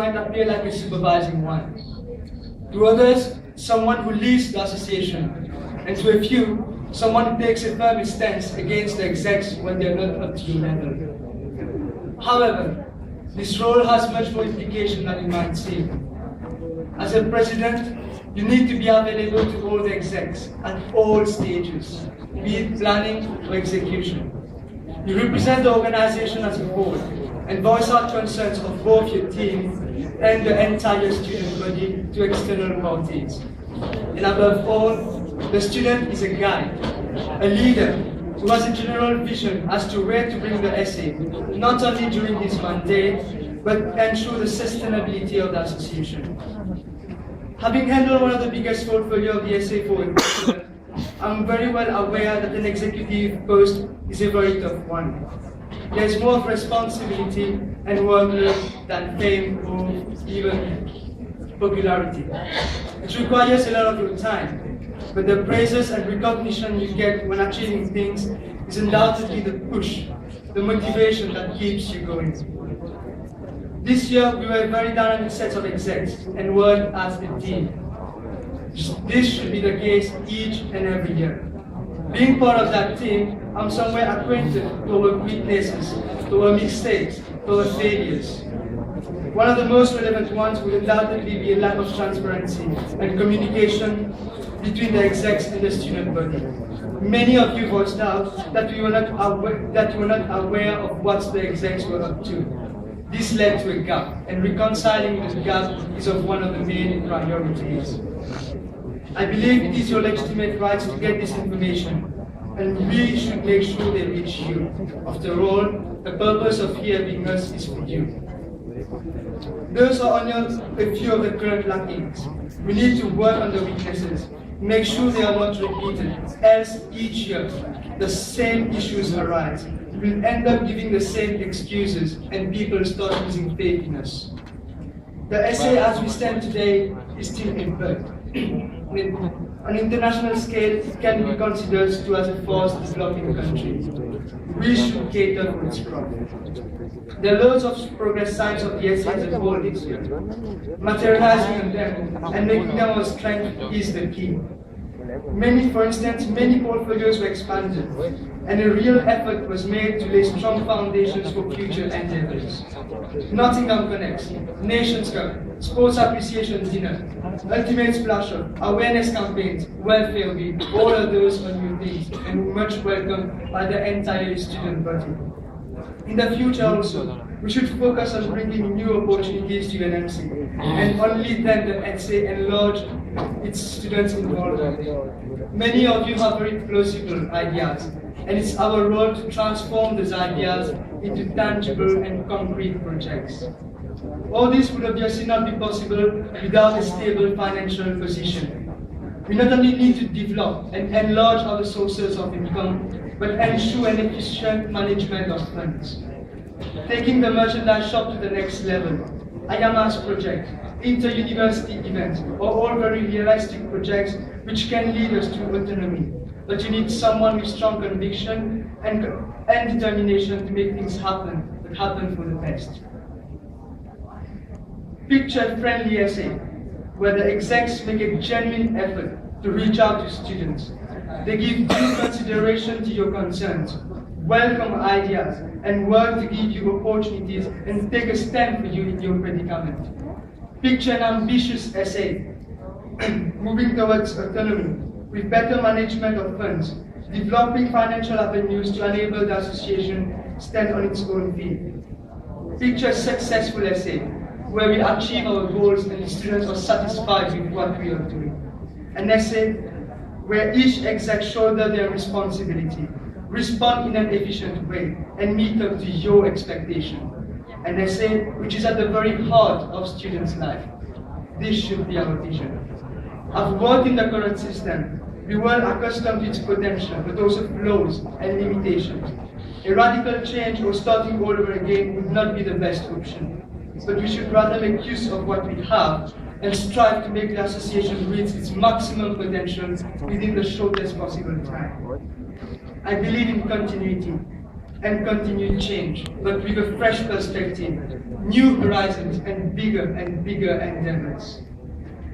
might appear like a supervising one. To others, someone who leads the association, and to a few, someone who takes a firm stance against the execs when they are not up to the level. However, this role has much more implication than it might seem. As a president, you need to be available to all the execs at all stages, be it planning or execution. You represent the organization as a whole and voice out concerns of both your team and the entire student body to external parties. And above all, the student is a guide, a leader who has a general vision as to where to bring the essay, not only during his mandate, but ensure the sustainability of the association. Having handled one of the biggest portfolio of the essay for a president, I'm very well aware that an executive post is a very tough one. There's more of responsibility and workload than fame or even popularity. It requires a lot of your time, but the praises and recognition you get when achieving things is undoubtedly the push, the motivation that keeps you going. This year, we were a very dynamic set of execs and worked as a team. This should be the case each and every year. Being part of that team, I'm somewhere acquainted to our weaknesses, to our mistakes, to our failures. One of the most relevant ones would undoubtedly be a lack of transparency and communication between the execs and the student body. Many of you voiced out that you were not aware of what the execs were up to. This led to a gap, and reconciling this gap is of one of the main priorities. I believe it is your legitimate right to get this information, and we should make sure they reach you. After all, the purpose of hearing us is for you. Those are only a few of the current lackings. We need to work on the weaknesses, make sure they are not repeated, else each year the same issues arise. We'll end up giving the same excuses and people start losing faith in us. The essay as we stand today is still in birth. On an international scale, it can be considered to as a fast developing country. We should cater for its growth. There are loads of progress signs of the essay as a whole this year. Materializing on them and making them our strength is the key. For instance, many portfolios were expanded, and a real effort was made to lay strong foundations for future endeavors. Nottingham Connects, Nations Cup, Sports Appreciation Dinner, Ultimate Splasher, awareness campaigns, welfare week, all of those are new things, and much welcome by the entire student body. In the future also, we should focus on bringing new opportunities to UNMC, and only then the essay enlarge its students' involvement. Many of you have very plausible ideas, and it's our role to transform those ideas into tangible and concrete projects. All this would obviously not be possible without a stable financial position. We not only need to develop and enlarge our sources of income, but ensure an efficient management of funds. Taking the merchandise shop to the next level, IAMA's project, inter-university events, are all very realistic projects which can lead us to autonomy. But you need someone with strong conviction and determination to make things happen, but happen for the best. Picture a friendly essay, where the execs make a genuine effort to reach out to students. They give due consideration to your concerns, welcome ideas, and work to give you opportunities and take a stand for you in your predicament. Picture an ambitious essay, moving towards autonomy, with better management of funds, developing financial avenues to enable the association stand on its own feet. Picture a successful essay, where we achieve our goals and the students are satisfied with what we are doing. An essay where each exec shoulder their responsibility, respond in an efficient way, and meet up to your expectation. An essay which is at the very heart of students' life. This should be our vision. I've worked in the current system. We were accustomed to its potential, but also flaws and limitations. A radical change or starting all over again would not be the best option. But we should rather make use of what we have and strive to make the association reach its maximum potential within the shortest possible time. I believe in continuity. and continued change, but with a fresh perspective, new horizons, and bigger endeavors.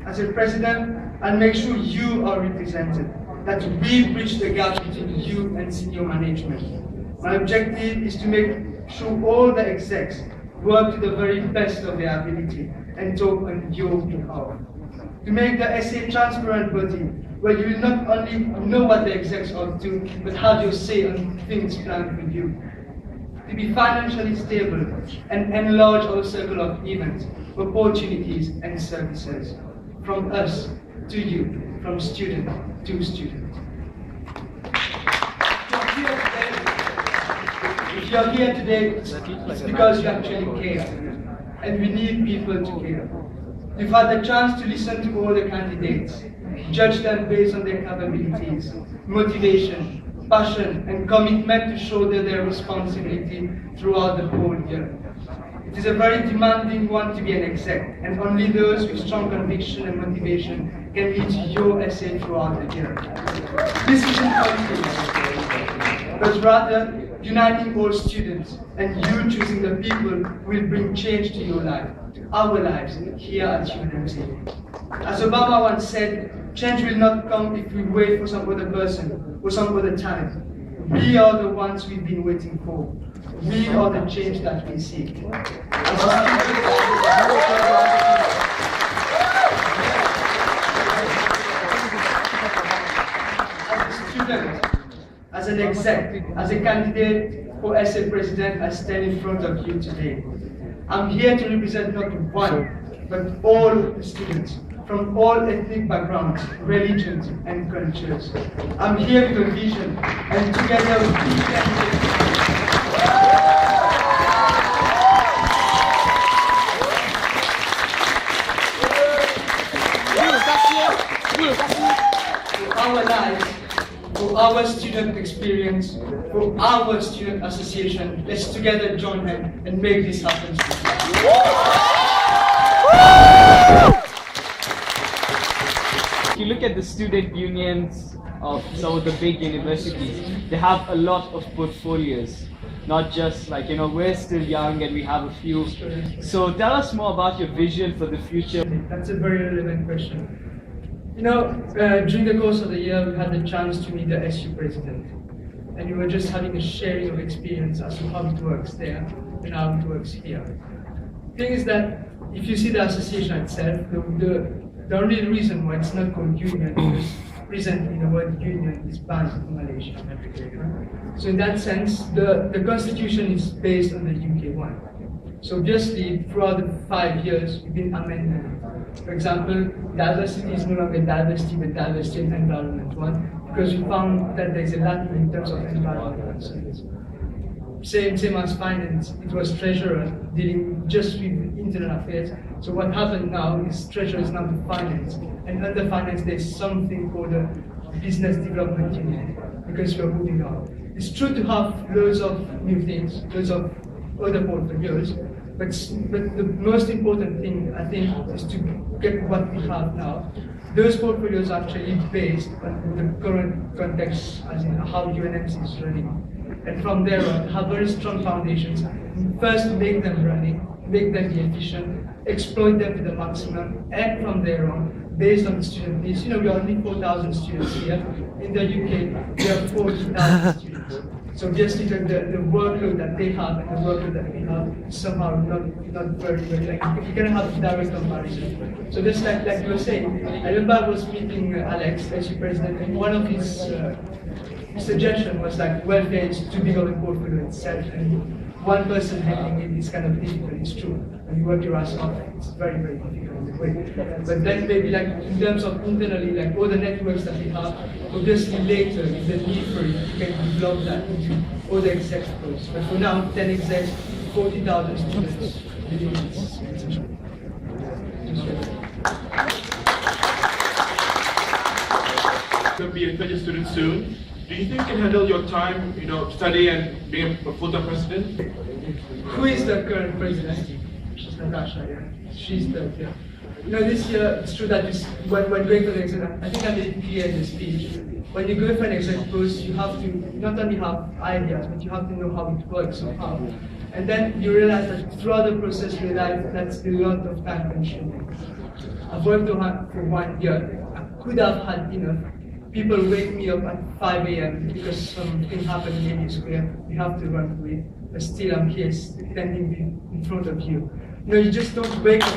As a president, I'll make sure you are represented, that we bridge the gap between you and senior management. My objective is to make sure all the execs work to the very best of their ability and talk on your behalf. To make the SA transparent body, where you will not only know what the execs ought to do, but have your say on things planned for you. To be financially stable and enlarge our circle of events, opportunities and services. From us to you, from student to student. If you are here today, it's because you actually care. And we need people to care. You've had the chance to listen to all the candidates, judge them based on their capabilities, motivation, passion, and commitment to shoulder their responsibility throughout the whole year. It is a very demanding one to be an exec, and only those with strong conviction and motivation can lead your essay throughout the year. This isn't politics, but rather uniting all students and you choosing the people who will bring change to your life, our lives here at UNMC. As Obama once said, change will not come if we wait for some other person or some other time. We are the ones we've been waiting for. We are the change that we seek. As a student, as an exec, as a candidate for SA President, I stand in front of you today. I'm here to represent not one, but all the students from all ethnic backgrounds, religions, and cultures. I'm here with a vision, and together we can for our lives, for our student experience, for our student association, let's together join hands and make this happen. If you look at the student unions of some of the big universities, they have a lot of portfolios. Not just like, we're still young and we have a few. So tell us more about your vision for the future. That's a very relevant question. During the course of the year, we had the chance to meet the SU president. And we were just having a sharing of experience as to how it works there and how it works here. The thing is that if you see the association itself, the only reason why it's not called union is presently the word union is banned in Malaysia. So in that sense, the constitution is based on the UK one. So obviously, throughout the 5 years, we've been amending. For example, diversity is no longer diversity, but diversity in environment one, because we found that there's a lack in terms of environmental concerns. Same as finance, it was treasurer dealing just with internal affairs. So what happened now is treasurer is now the finance, and under finance there's something called a business development unit, because we're moving on. It's true to have loads of new things, loads of other portfolios, but the most important thing, I think, is to get what we have now. Those portfolios are actually based on the current context, as in how UNMC is running. And from there on, have very strong foundations. First, make them running, make them be efficient, exploit them to the maximum, and from there on, based on the student base, we are only 4,000 students here. In the UK, we have 40,000 students. So just the workload that they have and the workload that we have is somehow not very, like you can have direct comparison. So just like you were saying, I remember I was meeting Alex, SU president, and one of his suggestion was like welfare is too big of a portfolio itself, and one person handling it is kind of difficult. It's true. When you work your ass off, it's very, very difficult in a way. But then maybe like in terms of internally, like all the networks that we have, obviously later, if the need for it, you can develop that into all the exec posts. But for now, 10 execs, 40,000 students, You'll be a college student soon. Do you think you can handle your time, study and being a full-time president? Who is the current president? She's Natasha, yeah. She's the, yeah. This year, it's true that when going for the exam, I think I made it clear in the speech. When you go for an exam post, you have to not only have ideas, but you have to know how it works somehow. And then you realize that throughout the process, you realize that's a lot of time consuming. I've worked for 1 year. I could have had enough. People wake me up at 5 a.m. because something happened in the square. We have to run away. But still, I'm here standing in front of you. You just don't wake up.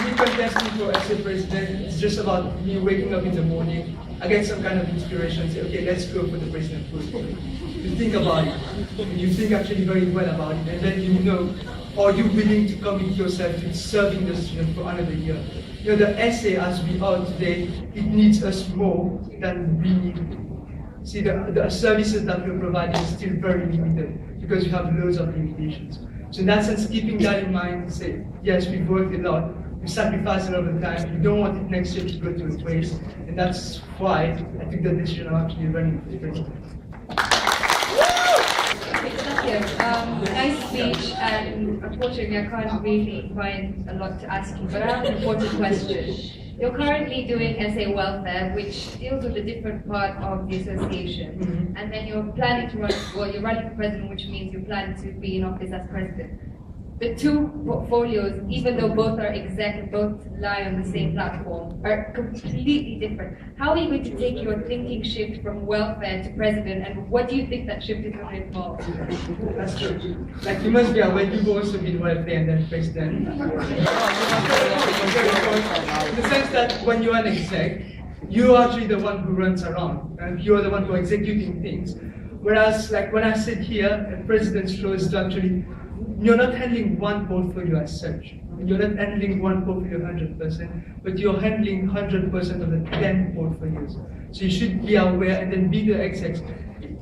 Me contesting for SA president, it's just about me waking up in the morning. I get some kind of inspiration, say, okay, let's go for the president post. You think about it, and you think actually very well about it, and then you know, are you willing to commit yourself to serving the student for another year? The essay as we are today, it needs us more than we need. See, the services that we're providing is still very limited because we have loads of limitations. So in that sense, keeping that in mind, say, yes, we've worked a lot, we sacrifice a lot of time, we don't want it next year to go to a waste, and that's why I took the decision of actually running for president. Nice speech, and unfortunately I can't really find a lot to ask you, but I have an important question. You're currently doing SA Welfare, which deals with a different part of the association, and then you're planning to run, well, you're running for president, which means you plan to be in office as president. The two portfolios, even though both are exec and both lie on the same platform, are completely different. How are you going to take your thinking shift from welfare to president, and what do you think that shift is going to involve? That's true. Like, you must be aware, you've also been welfare and then president. In the sense that when you're an exec, you're actually the one who runs around, and you're the one who are executing things. Whereas, like, when I sit here, a president's role is to actually, you're not handling one portfolio as such. You're not handling one portfolio 100%, but you're handling 100% of the 10 portfolios. So you should be aware and then be the execs.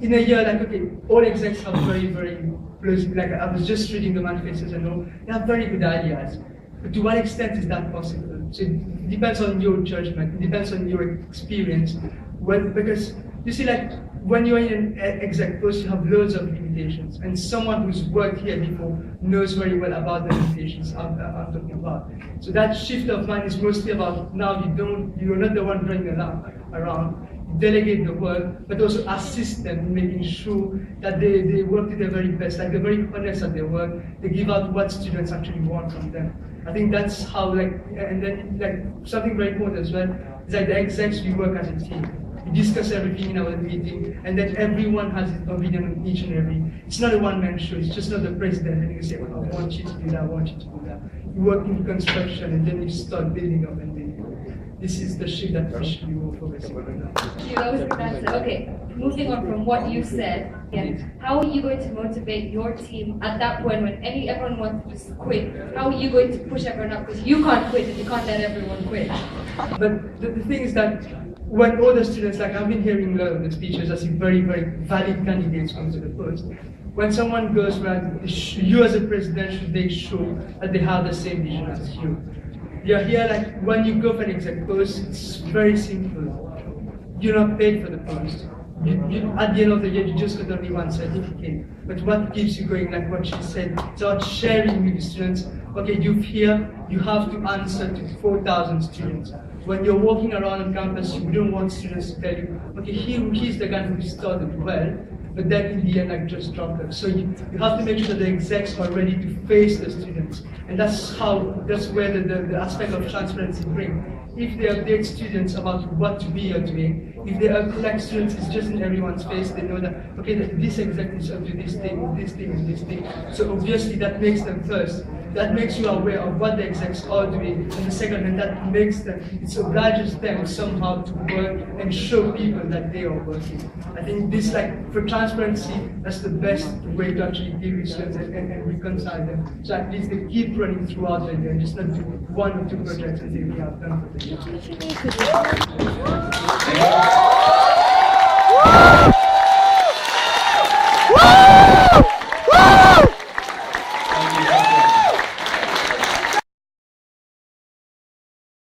In a year, like, okay, all execs have very, very close, like I was just reading the manifestos and all, they have very good ideas. But to what extent is that possible? So it depends on your judgment, it depends on your experience. Because you see, like, when you're in an exec post, you have loads of limitations, and someone who's worked here before knows very well about the limitations I'm talking about. So that shift of mind is mostly about now you're not the one running around. You delegate the work, but also assist them in making sure that they work to their very best, like they're very honest at their work, they give out what students actually want from them. I think that's how, like, and then, like, something very important as well, is like the execs, we work as a team. We discuss everything in our meeting, and then everyone has his opinion on each and every. It's not a one-man show. It's just not the president, and you say, well, I want you to do that, I want you to do that. You work in construction, and then you start building up and building up. This is the shift that we should be more focusing on now. Okay, moving on from what you said, how are you going to motivate your team at that point when everyone wants to just quit? How are you going to push everyone up? Because you can't quit, and you can't let everyone quit. But the thing is that when all the students, like I've been hearing a lot of the speeches, I see very, very valid candidates come to the post. When someone goes, right, you as a president, should they show that they have the same vision as you? You're here, like, when you go for an exec post, it's very simple. You're not paid for the post. At the end of the year, you just got only one certificate. But what keeps you going, like what she said, it's about sharing with the students. Okay, you have to answer to 4,000 students. When you're walking around on campus, you don't want students to tell you, okay, he's the guy who started well, but then in the end, like, just dropped them. So you have to make sure that the execs are ready to face the students. And that's where the aspect of transparency brings. If they update students about what we are doing, if they update students, it's just in everyone's face, they know that, okay, this exec is up to this thing, and this thing, and this thing. So obviously that makes them first. That makes you aware of what the execs are doing, and the second, and that makes them, it obliges them somehow to work and show people that they are working. I think this, like, for transparency, that's the best way to actually deal with students and reconcile them. So at least they keep running throughout the year, and just not do 1 or 2 projects and say we have done for the year.